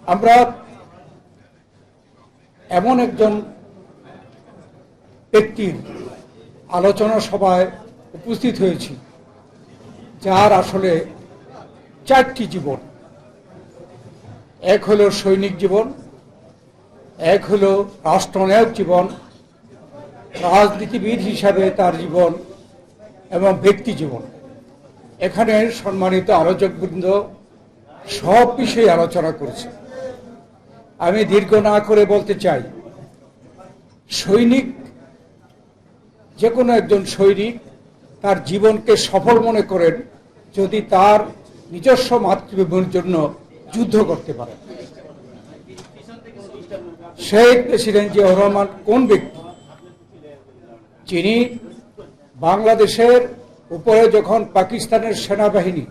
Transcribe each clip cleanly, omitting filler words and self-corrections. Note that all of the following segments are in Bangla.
আমরা এমন একজন ব্যক্তির আলোচনা সভায় উপস্থিত হয়েছি যার আসলে চারটি জীবন। এক হলো সৈনিক জীবন, এক হলো রাষ্ট্রনায়ক জীবন, রাজনীতিবিদ হিসাবে তার জীবন এবং ব্যক্তি জীবন। এখানে সম্মানিত আলোচকবৃন্দ সব বিষয়ে আলোচনা করেছে। আমি দীর্ঘ না করে বলতে চাই, সৈনিক, যে কোনো একজন সৈনিক তার জীবনকে সফল মনে করেন যদি তার নিজস্ব মাতৃভূমির জন্য যুদ্ধ করতে পারে। শহীদ প্রেসিডেন্ট জিয়াউর রহমান কোন ব্যক্তি, যিনি বাংলাদেশের উপরে যখন পাকিস্তানের সেনাবাহিনী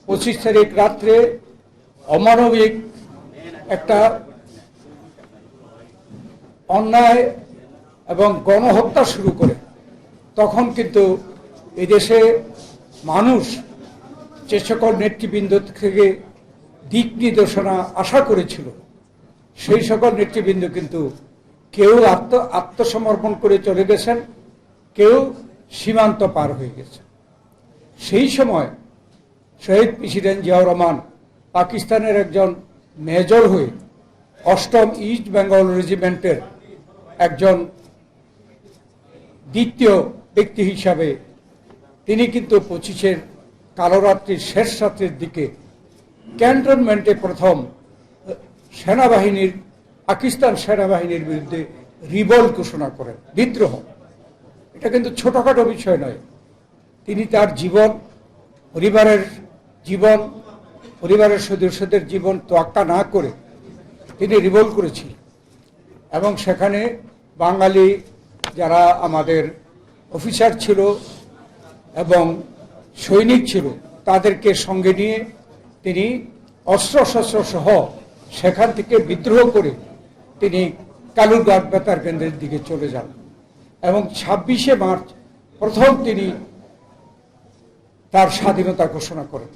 25 তারিখ রাত্রে অমানবিক একটা অন্যায় এবং গণহত্যা শুরু করে, তখন কিন্তু এই দেশে মানুষ যে সকল নেতৃবৃন্দ থেকে দিক নির্দেশনা আশা করেছিল, সেই সকল নেতৃবৃন্দ কিন্তু কেউ আত্মসমর্পণ করে চলে গেছেন, কেউ সীমান্ত পার হয়ে গেছে। সেই সময় শহীদ প্রেসিডেন্ট জিয়াউর রহমান পাকিস্তানের একজন মেজর হয়ে 8ম ইস্ট বেঙ্গল রেজিমেন্টের একজন দ্বিতীয় ব্যক্তি হিসাবে তিনি কিন্তু 25-এর কালরাত্রির শেষ রাত্রির দিকে ক্যান্টনমেন্টে প্রথম সেনাবাহিনীর, পাকিস্তান সেনাবাহিনীর বিরুদ্ধে রিভল্ট ঘোষণা করেন, বিদ্রোহ। এটা কিন্তু ছোটখাটো বিষয় নয়। তিনি তার জীবন, পরিবারের সদস্যদের জীবন তোয়াক্কা না করে তিনি রিভল্ট করেছিলেন এবং সেখানে বাঙালি যারা আমাদের অফিসার ছিল এবং সৈনিক ছিল তাদেরকে সঙ্গে নিয়ে তিনি অস্ত্রশস্ত্র সহ সেখান থেকে বিদ্রোহ করে তিনি কালুরঘাট বেতার কেন্দ্রের দিকে চলে যান এবং 26শে মার্চ প্রথম তিনি তার স্বাধীনতা ঘোষণা করেন।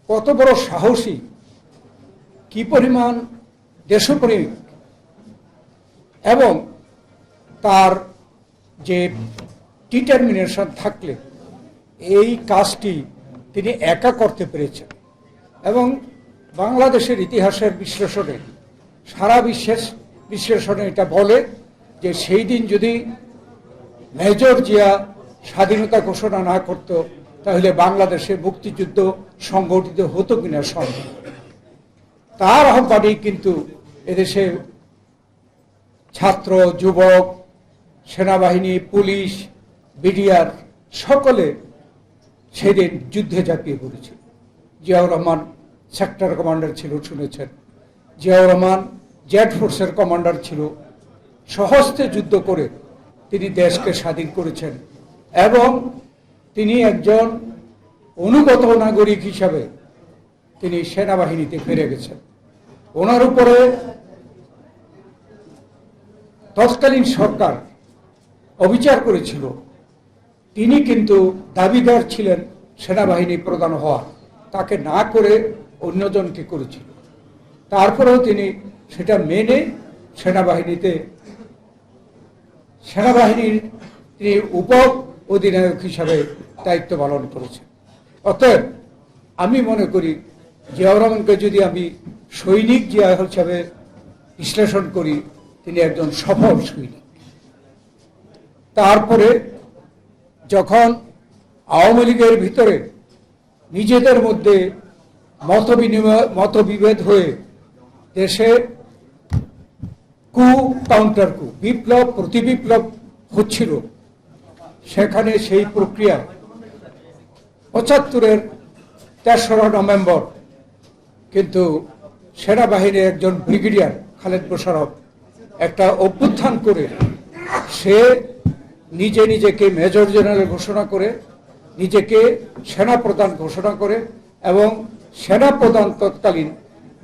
কত বড় সাহসী, কি পরিমাণ দেশপ্রেমিক, এবং তার যে ডিটারমিনেশন থাকলে এই কাজটি তিনি একা করতে পেরেছেন। এবং বাংলাদেশের ইতিহাসের বিশ্লেষণে, সারা বিশ্লেষণে এটা বলে যে সেই দিন যদি মেজর জিয়া স্বাধীনতা ঘোষণা না করত, তাহলে বাংলাদেশে মুক্তিযুদ্ধ সংগঠিত হতো কিনা সন্দেহ। তার আহ্বানেই কিন্তু এদেশে ছাত্র, যুবক, সেনাবাহিনী, পুলিশ, বিডিআর সকলে সেদিন যুদ্ধে ঝাঁপিয়ে পড়েছিল। জিয়াউর রহমান সেক্টর কমান্ডার ছিল, শুনেছেন। জিয়াউর রহমান জেড ফোর্সের কমান্ডার ছিল। সহস্তে যুদ্ধ করে তিনি দেশকে স্বাধীন করেছেন এবং তিনি একজন অনুগত নাগরিক হিসাবে তিনি সেনাবাহিনীতে ফিরে গেছেন। ওনার উপরে তৎকালীন সরকার অবিচার করেছিল। তিনি কিন্তু দাবিদার ছিলেন সেনাবাহিনী প্রধান হওয়ার, তাকে না করে অন্যজনকে করেছিল। তারপরেও তিনি সেটা মেনে সেনাবাহিনীর তিনি উপ অধিনায়ক হিসাবে দায়িত্ব পালন করেছেন। অতএব আমি মনে করি জিয়াউর রহমানকে যদি আমি সৈনিক জিয়া হিসাবে বিশ্লেষণ করি, তিনি একজন সফল সৈনিক। তারপরে যখন আওয়ামী লীগের ভিতরে নিজেদের মধ্যে মতবিভেদ হয়ে দেশে কাউন্টার কু, বিপ্লব প্রতিবিপ্লব হচ্ছিল, সেখানে সেই প্রক্রিয়ায় 75-এর 3রা নভেম্বর কিন্তু সেনাবাহিনীর একজন ব্রিগেডিয়ার খালেদ মোশাররফ একটা অভ্যুত্থান করে সে নিজেকে মেজর জেনারেল ঘোষণা করে, নিজেকে সেনাপ্রধান ঘোষণা করে এবং সেনাপ্রধান তৎকালীন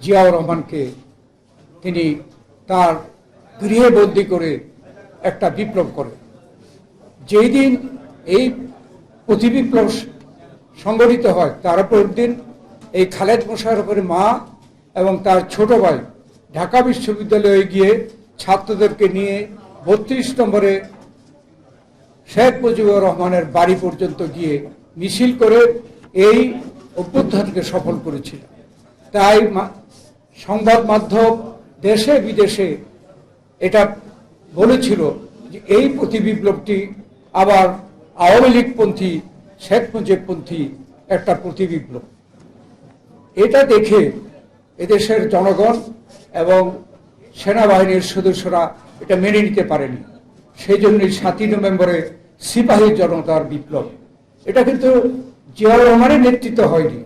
জিয়াউর রহমানকে তিনি তার গৃহে বন্দী করে একটা বিপ্লব করে। যেই দিন এই প্রতিবিপ্লব সংগঠিত হয়, তার পরের দিন এই খালেদ মোশাররফের মা এবং তার ছোট ভাই ঢাকা বিশ্ববিদ্যালয়ে গিয়ে ছাত্রদেরকে নিয়ে 32 নম্বরে শেখ মুজিবুর রহমানের বাড়ি পর্যন্ত গিয়ে মিছিল করে এই অভ্যুত্থানকে সফল করেছিল। তাই সংবাদ মাধ্যম দেশে বিদেশে এটা বলেছিল যে এই প্রতিবিপ্লবটি আবার আওয়ামী লীগপন্থী শেখ মুজিবপন্থী একটা প্রতিবিপ্লব। এটা দেখে এদেশের জনগণ এবং সেনাবাহিনীর সদস্যরা এটা মেনে নিতে পারেনি। সেই জন্যই 7ই নভেম্বরে সিপাহী জনতার বিপ্লব। এটা কিন্তু জিয়াউর রহমানের নেতৃত্ব হয়নি,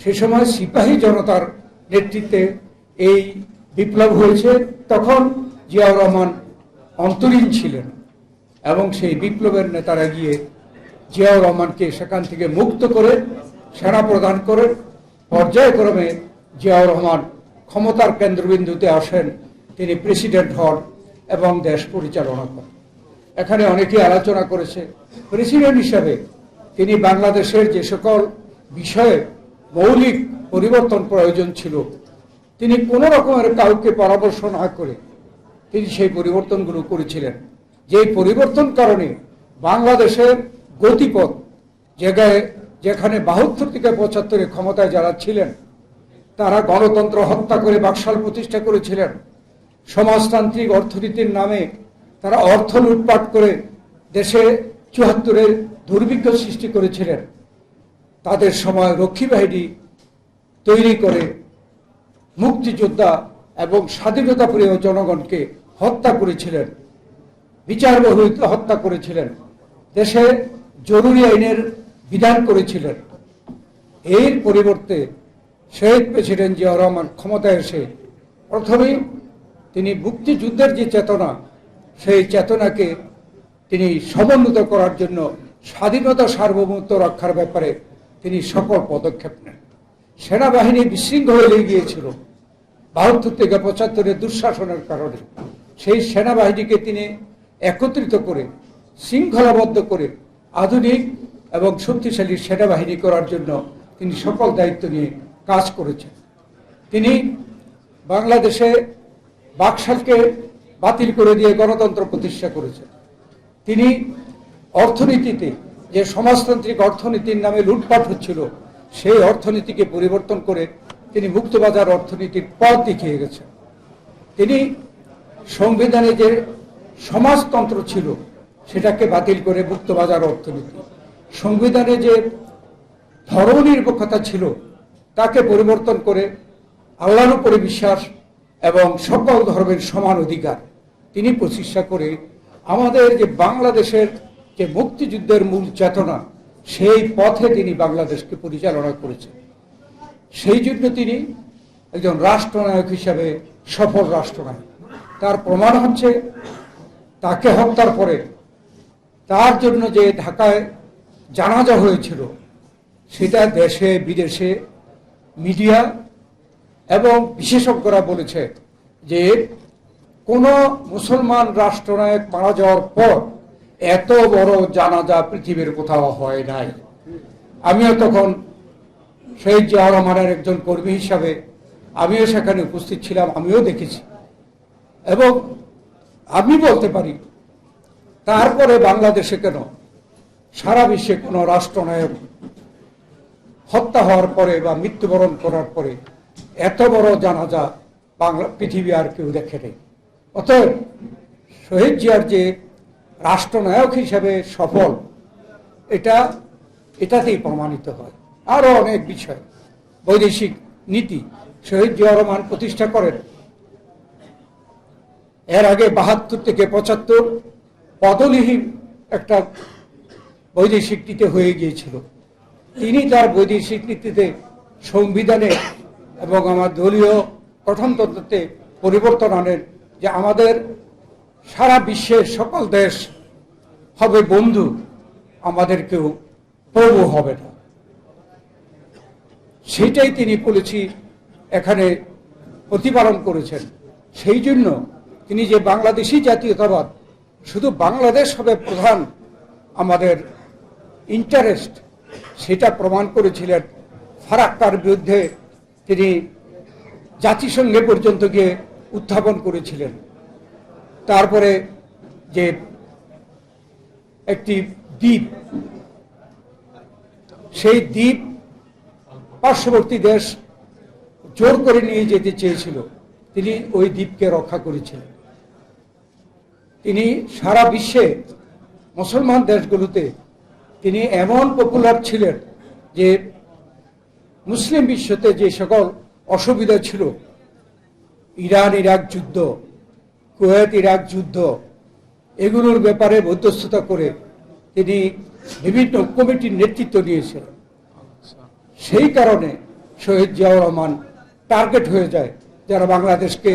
সে সময় সিপাহী জনতার নেতৃত্বে এই বিপ্লব হয়েছে। তখন জিয়াউর রহমান অন্তরীণ ছিলেন এবং সেই বিপ্লবের নেতারা গিয়ে জিয়াউর রহমানকে সেখান থেকে মুক্ত করে সেনা প্রদান করেন। পর্যায়ক্রমে জিয়াউর রহমান ক্ষমতার কেন্দ্রবিন্দুতে আসেন, তিনি প্রেসিডেন্ট হন এবং দেশ পরিচালনা করেন। এখানে অনেকেই আলোচনা করেছে প্রেসিডেন্ট হিসাবে তিনি বাংলাদেশের যে সকল বিষয়ে মৌলিক পরিবর্তন প্রয়োজন ছিল তিনি কোনো রকমের কাউকে পরামর্শ না করে তিনি সেই পরিবর্তনগুলো করেছিলেন। যেই পরিবর্তন কারণে বাংলাদেশের গতিপথ যেখানে 72 থেকে 75 ক্ষমতায় যারা ছিলেন তারা গণতন্ত্র হত্যা করে বাকশাল প্রতিষ্ঠা করেছিলেন। সমাজতান্ত্রিক অর্থনীতির নামে তারা অর্থ লুটপাট করে দেশে 74-এর দুর্ভিক্ষ সৃষ্টি করেছিলেন। তাদের সময় রক্ষী বাহিনী তৈরি করে মুক্তিযোদ্ধা এবং স্বাধীনতা প্রিয় জনগণকে হত্যা করেছিলেন, বিচার বহির্ভূত হত্যা করেছিলেন, দেশে জরুরি আইনের বিধান করেছিলেন। এর পরিবর্তে শহীদ প্রেসিডেন্ট জিয়াউর রহমান ক্ষমতায় এসে প্রথমেই তিনি মুক্তিযুদ্ধের যে চেতনা সেই চেতনাকে তিনি সমন্বিত করার জন্য স্বাধীনতা সার্বভৌমত্ব রক্ষার ব্যাপারে তিনি সকল পদক্ষেপ নেন। সেনাবাহিনী বিশৃঙ্খল হয়ে গিয়েছিল 72 থেকে 75-এর দুঃশাসনের কারণে। সেই সেনাবাহিনীকে তিনি একত্রিত করে শৃঙ্খলাবদ্ধ করে আধুনিক এবং শক্তিশালী সেনাবাহিনী করার জন্য তিনি সকল দায়িত্ব নিয়ে কাজ করেছেন। তিনি বাংলাদেশে বাকশালকে বাতিল করে দিয়ে গণতন্ত্র প্রতিষ্ঠা করেছেন। তিনি অর্থনীতিতে যে সমাজতান্ত্রিক অর্থনীতির নামে লুটপাট হচ্ছিল সেই অর্থনীতিকে পরিবর্তন করে তিনি মুক্তবাজার অর্থনীতির পথ দেখিয়ে গেছেন। তিনি সংবিধানে যে সমাজতন্ত্র ছিল সেটাকে বাতিল করে মুক্তবাজার অর্থনীতি, সংবিধানে যে ধর্মনিরপেক্ষতা ছিল তাকে পরিবর্তন করে আল্লাহর উপরে বিশ্বাস এবং সকল ধর্মের সমান অধিকার তিনি প্রতিষ্ঠা করে আমাদের যে বাংলাদেশের যে মুক্তিযুদ্ধের মূল চেতনা সেই পথে তিনি বাংলাদেশকে পরিচালনা করেছেন। সেই জন্য তিনি একজন রাষ্ট্রনায়ক হিসাবে সফল রাষ্ট্রনায়ক। তার প্রমাণ হচ্ছে তাকে হত্যার পরে তার জন্য যে ঢাকায় জানাজা হয়েছিল সেটা দেশে বিদেশে মিডিয়া এবং বিশেষজ্ঞরা বলেছে যে কোন মুসলমান রাষ্ট্রনায়ক মারা যাওয়ার পর এত বড় জানাজা পৃথিবীর কোথাও হয় নাই। আমিও তখন শহীদ জিয়াউর রহমানের একজন কর্মী হিসাবে আমিও সেখানে উপস্থিত ছিলাম, আমিও দেখেছি এবং আমি বলতে পারি তারপরে বাংলাদেশে কেন সারা বিশ্বে কোনো রাষ্ট্রনায়ক হত্যা হওয়ার পরে বা মৃত্যুবরণ করার পরে এত বড় জানাজা পৃথিবী আর কেউ দেখে নেই। অতএব শহীদ জিয়ার যে রাষ্ট্রনায়ক হিসাবে সফল এটাতেই প্রমাণিত হয়। আরো অনেক বিষয়, বৈদেশিক নীতি শহীদ জিয়াউর রহমান প্রতিষ্ঠা করেন। এর আগে 72 থেকে 75 পদলিহীন একটা বৈদেশিক নীতি হয়ে গিয়েছিল। তিনি তার বৈদেশিক নীতিতে সংবিধানে এবং আমার দলীয় গঠনতন্ত্রতে পরিবর্তন আনেন যে আমাদের সারা বিশ্বের সকল দেশ হবে বন্ধু, আমাদের কেউ প্রভু হবে না। সেটাই তিনি পলিসি এখানে প্রতিপালন করেছেন। সেই জন্য তিনি যে বাংলাদেশি জাতীয়তাবাদ শুধু বাংলাদেশ হবে প্রধান আমাদের ইন্টারেস্ট সেটা প্রমাণ করেছিলেন। ফারাক্কার বিরুদ্ধে তিনি জাতিসংঘে পর্যন্ত গিয়ে উত্থাপন করেছিলেন। তারপরে যে একটি দ্বীপ, সেই দ্বীপ পার্শ্ববর্তী দেশ জোর করে নিয়ে যেতে চেয়েছিল, তিনি ওই দ্বীপকে রক্ষা করেছিলেন। তিনি সারা বিশ্বে মুসলমান দেশগুলোতে তিনি এমন পপুলার ছিলেন যে মুসলিম বিশ্বতে যে সকল অসুবিধা ছিল, ইরান ইরাক যুদ্ধ, কুয়েত ইরাক যুদ্ধ, এগুলোর ব্যাপারে মধ্যস্থতা করে তিনি বিভিন্ন কমিটির নেতৃত্ব দিয়েছিলেন। সেই কারণে শহীদ জিয়াউর রহমান টার্গেট হয়ে যায়, যারা বাংলাদেশকে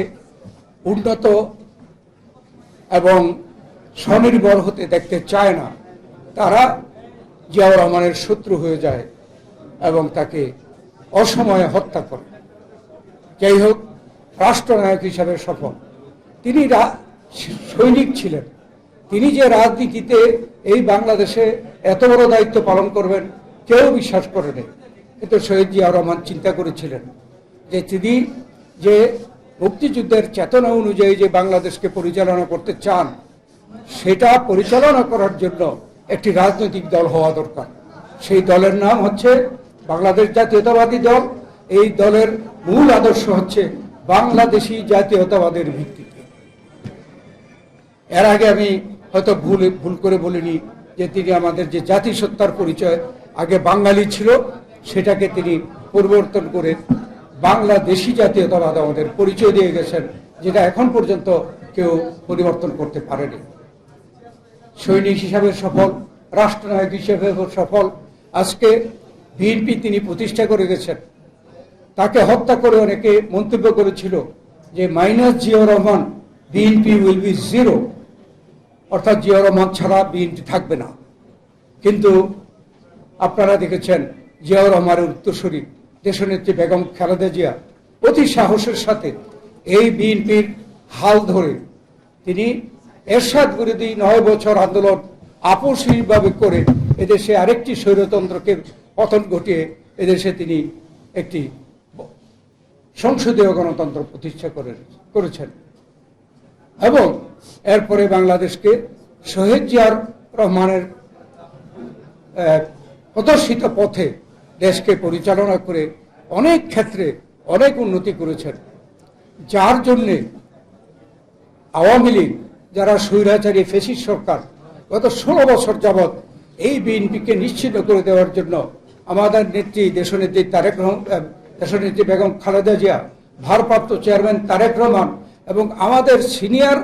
উন্নত এবং স্বনির্ভর হতে দেখতে চায় না, তারা জিয়াউর রহমানের শত্রু হয়ে যায় এবং তাকে অসময়ে হত্যা করে। যাই হোক, রাষ্ট্রনায়ক হিসাবে সফল। তিনি সৈনিক ছিলেন। তিনি যে রাজনীতিতে এই বাংলাদেশে এত বড় দায়িত্ব পালন করবেন কেউ বিশ্বাস করেনি, কিন্তু শহীদ জিয়াউর রহমান চিন্তা করেছিলেন যে তিনি যে মুক্তিযুদ্ধের চেতনা অনুযায়ী যে বাংলাদেশকে পরিচালনা করতে চান, সেটা পরিচালনা করার জন্য একটি রাজনৈতিক দল হওয়া দরকার। সেই দলের নাম হচ্ছে বাংলাদেশ জাতীয়তাবাদী দল। এই দলের মূল আদর্শ হচ্ছে বাংলাদেশি জাতীয়তাবাদের ভিত্তিতে। এর আগে আমি হয়তো ভুল করে বলিনি যে তিনি আমাদের যে জাতিসত্তার পরিচয় আগে বাঙালি ছিল, সেটাকে তিনি পরিবর্তন করে বাংলাদেশি জাতীয়তাবাদ আমাদের পরিচয় দিয়ে গেছেন, যেটা এখন পর্যন্ত কেউ পরিবর্তন করতে পারেনি। সৈনিক হিসাবে সফল, রাষ্ট্রনায়ক হিসেবে সফল। আজকে বিএনপি তিনি প্রতিষ্ঠা করে গেছেন। তাকে হত্যা করে অনেকে মন্তব্য করেছিল যে minus Ziaur Rahman, BNP will be zero, অর্থাৎ জিয়াউর রহমান ছাড়া বিএনপি থাকবে না। কিন্তু আপনারা দেখেছেন জিয়াউর রহমানের উত্তরসূরি দেশনেত্রী বেগম খালেদা জিয়া অতি সাহসের সাথে এই বিএনপির হাল ধরে তিনি এরশাদ বিরোধী 9 বছর আন্দোলন আপসীভাবে করে এদেশে আরেকটি স্বৈরতন্ত্রকে পতন ঘটিয়ে এদেশে তিনি একটি সংসদীয় গণতন্ত্র প্রতিষ্ঠা করেছেন এবং এরপরে বাংলাদেশকে শহীদ জিয়াউর রহমানের প্রদর্শিত পথে দেশকে পরিচালনা করে অনেক ক্ষেত্রে অনেক উন্নতি করেছেন, যার জন্যে আওয়ামী লীগ, যারা স্বৈরাচারী ফ্যাসিস্ট সরকার, গত 16 বছর যাবৎ এই বিএনপিকে নিশ্চিহ্ন করে দেওয়ার জন্য আমাদের নেত্রী দেশনেত্রী বেগম খালেদা জিয়া, ভারপ্রাপ্ত চেয়ারম্যান তারেক রহমান এবং আমাদের সিনিয়র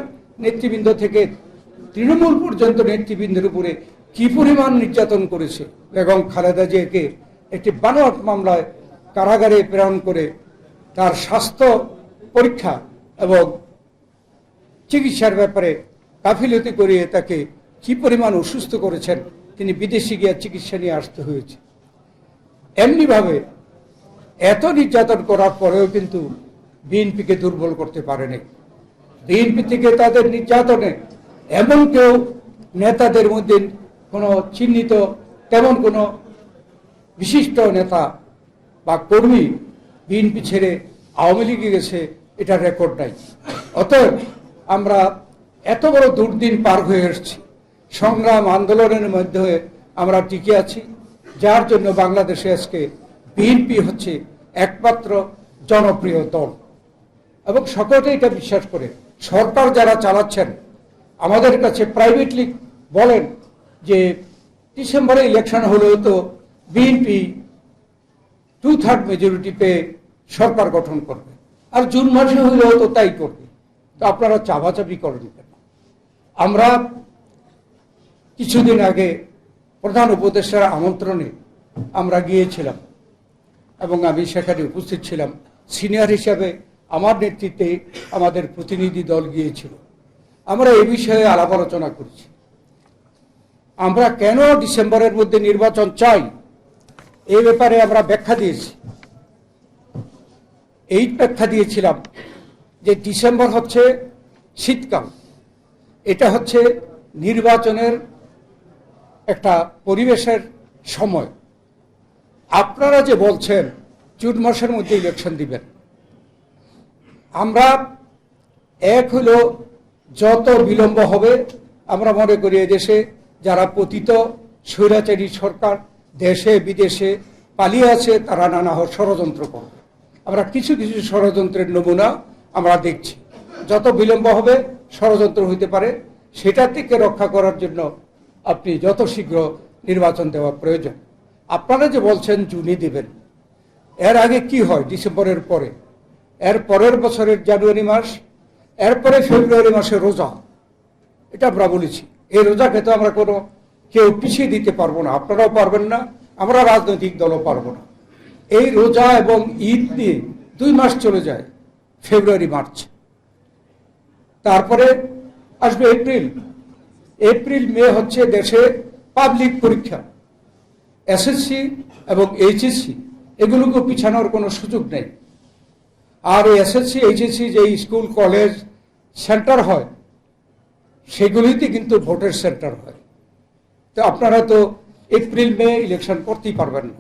নেতৃবৃন্দ থেকে তৃণমূল পর্যন্ত নেতৃবৃন্দের উপরে কি পরিমাণ নির্যাতন করেছে। বেগম খালেদা জিয়াকে একটি বানোয়াট মামলায় কারাগারে প্রেরণ করে তার স্বাস্থ্য পরীক্ষা এবং চিকিৎসার ব্যাপারে গাফিলতি করিয়ে তাকে কি পরিমাণ অসুস্থ করেছেন, তিনি বিদেশে গিয়ে চিকিৎসা নিয়ে আসতে হয়েছে। এমনিভাবে এত নির্যাতন করার পরেও কিন্তু বিএনপিকে দুর্বল করতে পারেনি। বিএনপি থেকে তাদের নির্যাতনে এমন কেউ নেতাদের মধ্যে কোনো চিহ্নিত তেমন কোনো বিশিষ্ট নেতা বা কর্মী বিএনপি ছেড়ে আওয়ামী লীগে গেছে, এটার রেকর্ড নাই। অতএব আমরা এত বড় দুর্দিন পার হয়ে এসেছি, সংগ্রাম আন্দোলনের মধ্যে আমরা টিকে আছি, যার জন্য বাংলাদেশে আজকে বিএনপি হচ্ছে একমাত্র জনপ্রিয় দল এবং সকলে এটা বিশ্বাস করে। সরকার যারা চালাচ্ছেন আমাদের কাছে প্রাইভেটলি বলেন যে ডিসেম্বরে ইলেকশন হলেও তো বিএনপি 2/3 মেজরিটি পেয়ে সরকার গঠন করবে, আর জুন মাসে হলেও তো তাই করবে। তো আপনারা চাপাচাপি করেন কেন? আমরা কিছুদিন আগে প্রধান উপদেষ্টার আমন্ত্রণে আমরা গিয়েছিলাম এবং আমি সেখানে উপস্থিত ছিলাম। সিনিয়র হিসাবে আমার নেতৃত্বে আমাদের প্রতিনিধি দল গিয়েছিল। আমরা এই বিষয়ে আলাপ আলোচনা করেছি। আমরা কেন ডিসেম্বরের মধ্যে নির্বাচন চাই এই ব্যাপারে আমরা ব্যাখ্যা দিয়েছি। এই ব্যাখ্যা দিয়েছিলাম যে ডিসেম্বর হচ্ছে শীতকাল, এটা হচ্ছে নির্বাচনের একটা পরিবেশের সময়। আপনারা যে বলছেন জুন মাসের মধ্যে ইলেকশন দিবেন, আমরা এক হলো যত বিলম্ব হবে, আমরা মনে করি এদেশে যারা পতিত স্বৈরাচারী সরকার দেশে বিদেশে পালিয়ে আছে তারা নানা ষড়যন্ত্র করবে। আমরা কিছু কিছু ষড়যন্ত্রের নমুনা আমরা দেখছি। যত বিলম্ব হবে ষড়যন্ত্র হইতে পারে, সেটা থেকে রক্ষা করার জন্য আপনি যত শীঘ্র নির্বাচন দেওয়া প্রয়োজন। আপনারা যে বলছেন জুনই দেবেন, এর আগে কি হয়? ডিসেম্বরের পরে, এর পরের বছরের জানুয়ারি মাস, এরপরে ফেব্রুয়ারি মাসে রোজা। এটা আমরা বলেছি, এই রোজাকে তো আমরা কোনো কেউ পিছিয়ে দিতে পারবো না, আপনারাও পারবেন না, আমরা রাজনৈতিক দলও পারবো না। এই রোজা এবং ঈদ নিয়ে 2 মাস চলে যায়, ফেব্রুয়ারি মার্চ, তারপরে আসবে এপ্রিল মে হচ্ছে দেশে পাবলিক পরীক্ষা, এসএসসি এবং এইচএসসি, এগুলোকে পিছানোর কোনো সুযোগ নেই। আর এই এসএসসি এইচএসসি যে স্কুল কলেজ সেন্টার হয়, সেগুলিতে কিন্তু ভোটের সেন্টার হয়। তো আপনারা তো এপ্রিল মে ইলেকশন করতেই পারবেন না।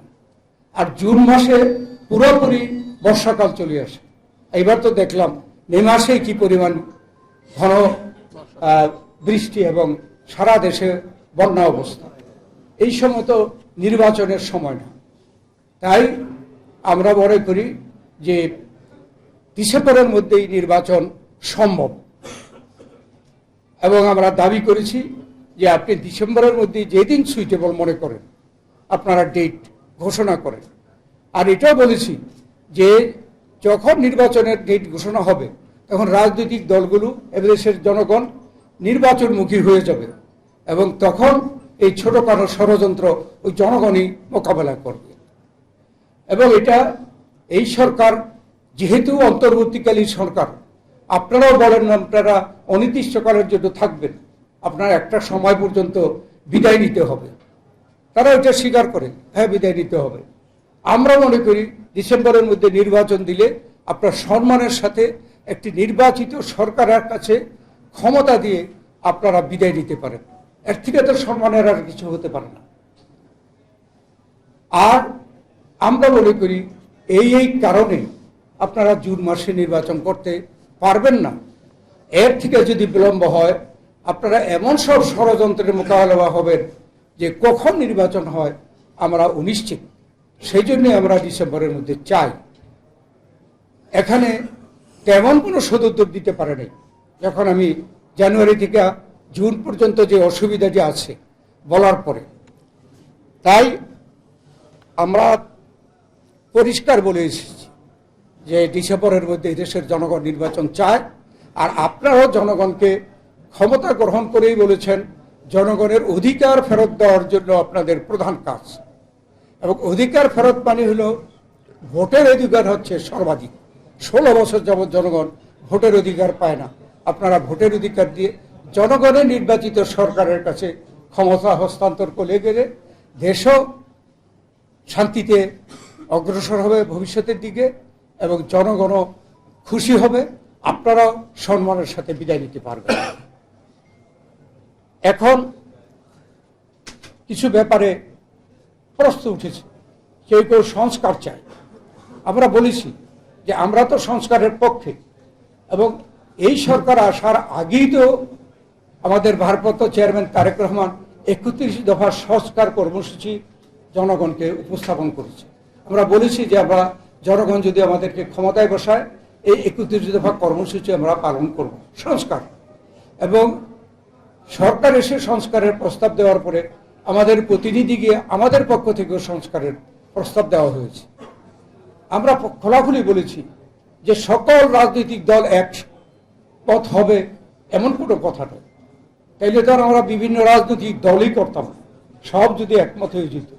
আর জুন মাসে পুরোপুরি বর্ষাকাল চলে আসে। এইবার তো দেখলাম মে মাসে কি পরিমাণ ঘন বৃষ্টি এবং সারা দেশে বন্যা অবস্থা। এই সময় তো নির্বাচনের সময় না। তাই আমরা মনে করি যে ডিসেম্বরের মধ্যেই নির্বাচন সম্ভব, এবং আমরা দাবি করেছি যে আপনি ডিসেম্বরের মধ্যে যেদিন সুইটেবল মনে করেন আপনারা ডেট ঘোষণা করেন। আর এটাও বলেছি যে যখন নির্বাচনের ডেট ঘোষণা হবে তখন রাজনৈতিক দলগুলো এদেশের জনগণ নির্বাচনমুখী হয়ে যাবে, এবং তখন এই ছোটখাটো ষড়যন্ত্র ওই জনগণই মোকাবেলা করবে। এবং এটা এই সরকার যেহেতু অন্তর্বর্তীকালীন সরকার, আপনারাও বলেন আপনারা অনির্দিষ্টকালের জন্য থাকবেন, আপনার একটা সময় পর্যন্ত বিদায় নিতে হবে। তারা এটা স্বীকার করে, হ্যাঁ বিদায় নিতে হবে। আমরা মনে করি ডিসেম্বরের মধ্যে নির্বাচন দিলে আপনার সম্মানের সাথে একটি নির্বাচিত সরকারের কাছে ক্ষমতা দিয়ে আপনারা বিদায় নিতে পারেন। এর থেকে তো সম্মানের আর কিছু হতে পারে না। আর আমরা মনে করি এই কারণে আপনারা জুন মাসে নির্বাচন করতে পারবেন না। এর থেকে যদি বিলম্ব হয় আপনারা এমন সব ষড়যন্ত্রের মোকাবেলা হবেন যে কখন নির্বাচন হয় আমরা অনিশ্চিত। সেই জন্য আমরা ডিসেম্বরের মধ্যে চাই। এখানে তেমন কোনো সদুত্তর দিতে পারে নাই। যখন আমি জানুয়ারি থেকে জুন পর্যন্ত যে অসুবিধাটি আছে বলার পরে, তাই আমরা পরিষ্কার বলে এসেছি যে ডিসেম্বরের মধ্যে দেশের জনগণ নির্বাচন চায়। আর আপনারাও জনগণকে ক্ষমতা গ্রহণ করেই বলেছেন জনগণের অধিকার ফেরত দেওয়ার জন্য আপনাদের প্রধান কাজ। এবং অধিকার ফেরত মানে হলো ভোটের অধিকার হচ্ছে সর্বাধিক। 16 বছর যাবৎ জনগণ ভোটের অধিকার পায় না। আপনারা ভোটের অধিকার দিয়ে জনগণের নির্বাচিত সরকারের কাছে ক্ষমতা হস্তান্তর করে গেলে দেশও শান্তিতে অগ্রসর হবে ভবিষ্যতের দিকে, এবং জনগণও খুশি হবে, আপনারাও সম্মানের সাথে বিদায় নিতে পারবেন। এখন কিছু ব্যাপারে প্রশ্ন উঠেছে, কেউ কেউ সংস্কার চায়। আমরা বলেছি যে আমরা তো সংস্কারের পক্ষে, এবং এই সরকার আসার আগেই তো আমাদের ভারপ্রাপ্ত চেয়ারম্যান তারেক রহমান 31 দফা সংস্কার কর্মসূচি জনগণকে উপস্থাপন করেছে। আমরা বলেছি যে আমরা জনগণ যদি আমাদেরকে ক্ষমতায় বসায় এই 31 দফা কর্মসূচি আমরা পালন করব সংস্কার। এবং সরকার এসে সংস্কারের প্রস্তাব দেওয়ার পরে আমাদের প্রতিনিধি গিয়ে আমাদের পক্ষ থেকেও সংস্কারের প্রস্তাব দেওয়া হয়েছে। আমরা খোলাখুলি বলেছি যে সকল রাজনৈতিক দল এক পথ হবে এমন কোনো কথা নয়। তাইলে তো আমরা বিভিন্ন রাজনৈতিক দলই করতাম, সব যদি একমত হয়ে যেত।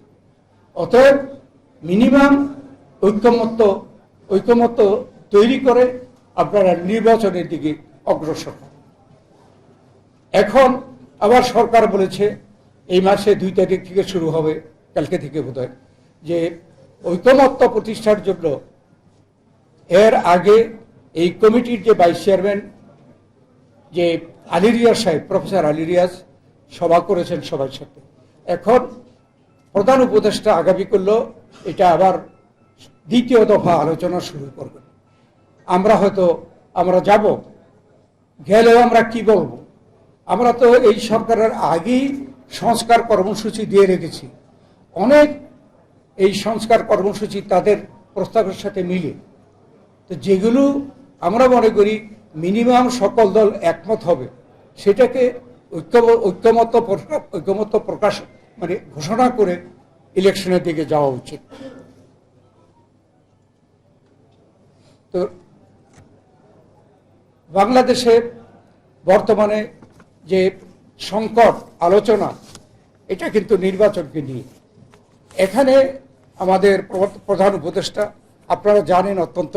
অতএব মিনিমাম ঐকমত্য তৈরি করে আপনারা নির্বাচনের দিকে অগ্রসর হন। এখন আবার সরকার বলেছে এই মাসে 2 তারিখ থেকে শুরু হবে, কালকে থেকে বোধহয়, যে ঐকমত্য প্রতিষ্ঠার জন্য এর আগে এই কমিটির যে ভাইস চেয়ারম্যান যে আলী রিয়াজ সাহেব, প্রফেসর আলী রিয়াজ সভা করেছেন সবার সাথে। এখন প্রধান উপদেষ্টা আগামী করলো এটা আবার 2য় দফা আলোচনা শুরু করবেন। আমরা যাব, গেলেও আমরা কি বলবো? আমরা তো এই সরকারের আগেই সংস্কার কর্মসূচি দিয়ে রেখেছি, অনেক এই সংস্কার কর্মসূচি তাদের প্রস্তাবের সাথে মিলে। তো যেগুলো আমরা মনে করি মিনিমাম সকল দল একমত হবে, সেটাকে ঐক্যমত্য প্রকাশ মানে ঘোষণা করে ইলেকশনের দিকে যাওয়া উচিত। তো বাংলাদেশে বর্তমানে যে সংকট আলোচনা, এটা কিন্তু নির্বাচনকে নিয়ে। এখানে আমাদের প্রধান উপদেষ্টা, আপনারা জানেন, অত্যন্ত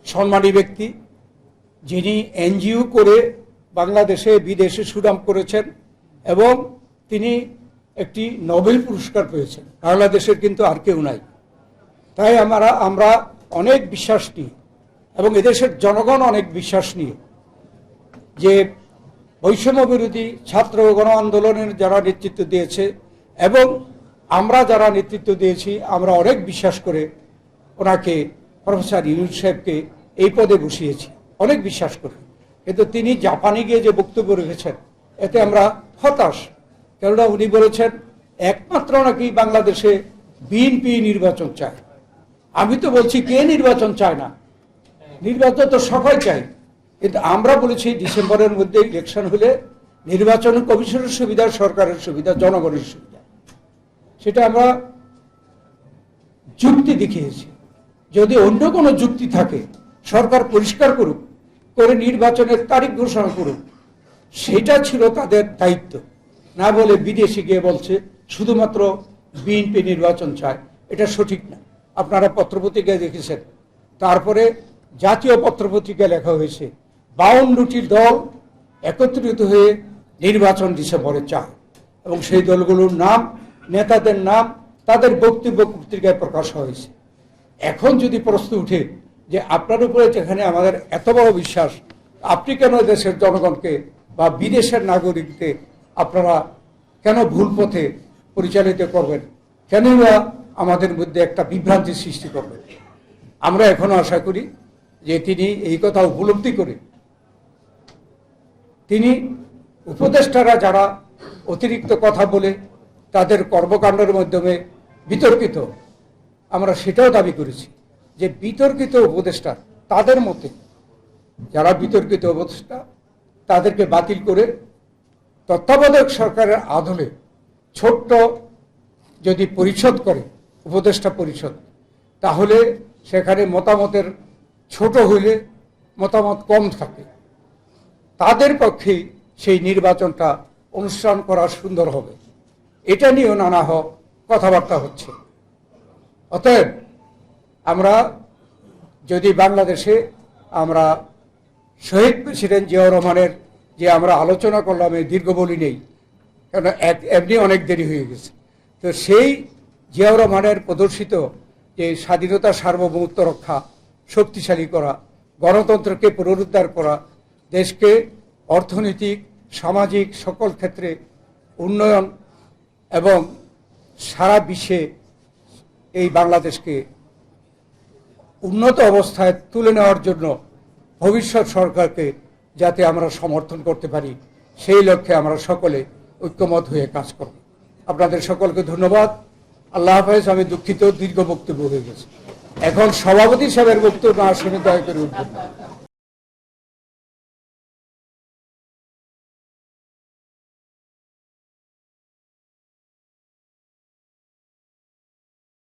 সম্মানী ব্যক্তি, যিনি এনজিও করে বাংলাদেশে বিদেশে সুনাম করেছেন এবং তিনি একটি নোবেল পুরস্কার পেয়েছেন। বাংলাদেশের কিন্তু আর কেউ নাই। তাই আমরা অনেক বিশ্বাস নিই এবং এদেশের জনগণ অনেক বিশ্বাস নিয়ে যে বৈষম্য বিরোধী ছাত্র গণ আন্দোলনের যারা নেতৃত্ব দিয়েছে এবং আমরা যারা নেতৃত্ব দিয়েছি, আমরা অনেক বিশ্বাস করে ওনাকে, প্রফেসর ইউনূস সাহেবকে এই পদে বসিয়েছি, অনেক বিশ্বাস করে। কিন্তু তিনি জাপানে গিয়ে যে বক্তব্য রেখেছেন, এতে আমরা হতাশ। কেননা উনি বলেছেন একমাত্র নাকি বাংলাদেশে বিএনপি নির্বাচন চায়। আমি তো বলছি কে নির্বাচন চায় না? নির্বাচন তো সবাই চায়, কিন্তু আমরা বলেছি ডিসেম্বরের মধ্যে ইলেকশন হলে নির্বাচন কমিশনের সুবিধা, সরকারের সুবিধা, জনগণের সুবিধা, সেটা আমরা যুক্তি দেখিয়েছি। যদি অন্য কোনো যুক্তি থাকে, সরকার পরিষ্কার করুক, করে নির্বাচনের তারিখ ঘোষণা করুক, সেটা ছিল তাদের দায়িত্ব। না বলে বিদেশে গিয়ে বলছে শুধুমাত্র বিএনপি নির্বাচন চায়, এটা সঠিক না। আপনারা পত্রপত্রিকায় দেখেছেন, তারপরে জাতীয় পত্রপত্রিকায় লেখা হয়েছে 52টি দল একত্রিত হয়ে নির্বাচন ডিসেম্বরে চায় এবং সেই দলগুলোর নাম, নেতাদের নাম তাদের বক্তব্য পত্রিকায় প্রকাশ হয়েছে। এখন যদি প্রশ্ন উঠে যে আপনার উপরে যেখানে আমাদের এত বড় বিশ্বাস, আপনি কেন দেশের জনগণকে বা বিদেশের নাগরিকদের আপনারা কেন ভুল পথে পরিচালিত করবেন, কেন আমাদের মধ্যে একটা বিভ্রান্তি সৃষ্টি করবেন? আমরা এখনো আশা করি যে তিনি এই কথা উপলব্ধি করে, তিনি উপদেষ্টারা যারা অতিরিক্ত কথা বলে তাদের কর্মকাণ্ডের মাধ্যমে বিতর্কিত, আমরা সেটাও দাবি করেছি যে বিতর্কিত উপদেষ্টা, তাদের মতে যারা বিতর্কিত উপদেষ্টা, তাদেরকে বাতিল করে তত্ত্বাবধায়ক সরকারের আদলে ছোট্ট যদি পরিষদ করে, উপদেষ্টা পরিষদ, তাহলে সেখানে মতামতের ছোট হইলে মতামত কম থাকে, তাদের পক্ষে সেই নির্বাচনটা অনুষ্ঠান করা সুন্দর হবে। এটা নিয়েও নানা কথাবার্তা হচ্ছে। অতএব আমরা যদি বাংলাদেশে আমরা শহীদ প্রেসিডেন্ট জিয়াউর রহমানের যে আমরা আলোচনা করলাম, এই দীর্ঘ বলি নেই, কারণ এমনি অনেক দেরি হয়ে গেছে, তো সেই জিয়াউর রহমানের প্রদর্শিত যে স্বাধীনতা, সার্বভৌমত্ব রক্ষা, শক্তিশালী করা, গণতন্ত্রকে পুনরুদ্ধার করা, দেশকে অর্থনৈতিক, সামাজিক সকল ক্ষেত্রে উন্নয়ন এবং সারা বিশ্বে এই বাংলাদেশকে উন্নত অবস্থায় তুলে নেওয়ার জন্য ভবিষ্যৎ সরকারকে যাতে আমরা সমর্থন করতে পারি, সেই লক্ষ্যে আমরা সকলে ঐক্যমত হয়ে কাজ করব। আপনাদের সকলকে ধন্যবাদ। আল্লাহ হাফেজ। আমি দুঃখিত, দীর্ঘ বক্তব্য হয়ে গেছে। এখন সভাপতি সাহেবের বক্তব্য না শুনে দয়া করে উঠবেন।